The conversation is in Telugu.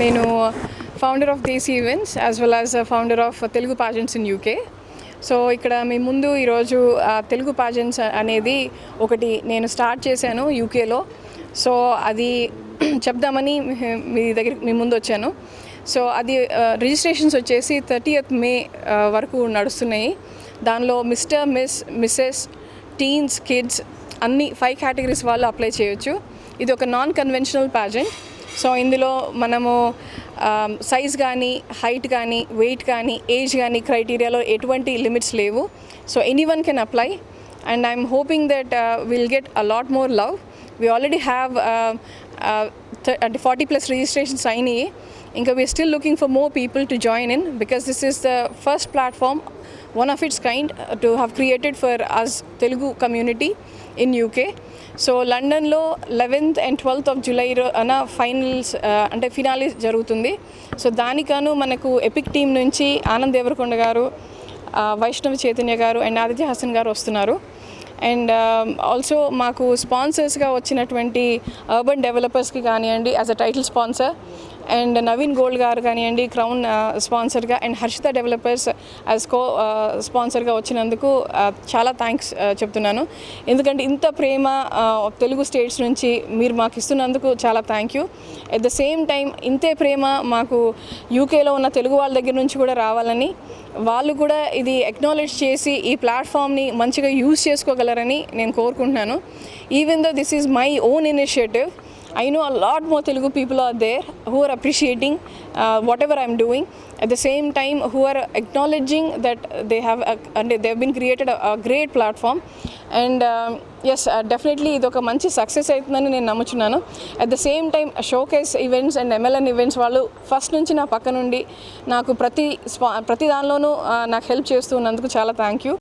నేను founder of Desi events as well as founder of Telugu pageants in UK. So ఇక్కడ మీ ముందు ఈరోజు తెలుగు పాజెంట్స్ అనేది ఒకటి నేను స్టార్ట్ చేశాను యూకేలో. సో అది చెప్దామని మీ ముందు వచ్చాను. సో అది రిజిస్ట్రేషన్స్ వచ్చేసి 30th May వరకు నడుస్తున్నాయి. దానిలో మిస్టర్, మిస్సెస్, టీన్స్, కిడ్స్ అన్ని 5 కేటగిరీస్ వాళ్ళు అప్లై చేయొచ్చు. ఇది ఒక నాన్ కన్వెన్షనల్ పాజెంట్. సో ఇందులో మనము సైజ్ కానీ, హైట్ కానీ, వెయిట్ కానీ, ఏజ్ కానీ క్రైటీరియాలో ఎటువంటి లిమిట్స్ లేవు. So anyone can apply and I'm hoping that will get a lot more love. We already have అంటే 40+ రిజిస్ట్రేషన్స్ అయినాయి. ఇంకా we're still looking for more people to join in because this is the first platform, one of its kind to have created for us Telugu community in UK. So లండన్లో 11th and 12th of July అన్న ఫైనల్స్ అంటే ఫినాలే జరుగుతుంది. సో దానికను మనకు ఎపిక్ టీమ్ నుంచి ఆనంద్ దేవరకొండ గారు, వైష్ణవ్ చైతన్య గారు అండ్ ఆదిత్య హాసన్ గారు వస్తున్నారు. అండ్ ఆల్సో మాకు స్పాన్సర్స్గా వచ్చినటువంటి అర్బన్ డెవలపర్స్కి కానివ్వండి as a title sponsor, and Naveen gold garu కానివ్వండి క్రౌన్ స్పాన్సర్గా, and Harshitha developers as co స్పాన్సర్గా వచ్చినందుకు చాలా థ్యాంక్స్ చెప్తున్నాను. ఎందుకంటే ఇంత ప్రేమ తెలుగు స్టేట్స్ నుంచి మీరు మాకు ఇస్తున్నందుకు చాలా thank you. At the same time ఇంతే ప్రేమ మాకు యూకేలో ఉన్న తెలుగు వాళ్ళ దగ్గర నుంచి కూడా రావాలని, వాళ్ళు కూడా ఇది అక్నాలెడ్జ్ చేసి ఈ ప్లాట్ఫామ్ని మంచిగా యూజ్ చేసుకోగలరని నేను కోరుకుంటున్నాను. Even though this is my own initiative, I know a lot more Telugu people are there who are appreciating whatever I'm doing. At the same time, who are acknowledging that they have been created a great platform. And yes, definitely idoka manchi success aitundani nenu namuchunnanu. At the same time, showcase events and MLN events వాళ్ళు ఫస్ట్ నుంచి నా పక్క నుండి నాకు ప్రతి దానిలోనూ నాకు హెల్ప్ చేస్తూ ఉన్నందుకు చాలా థ్యాంక్ యూ.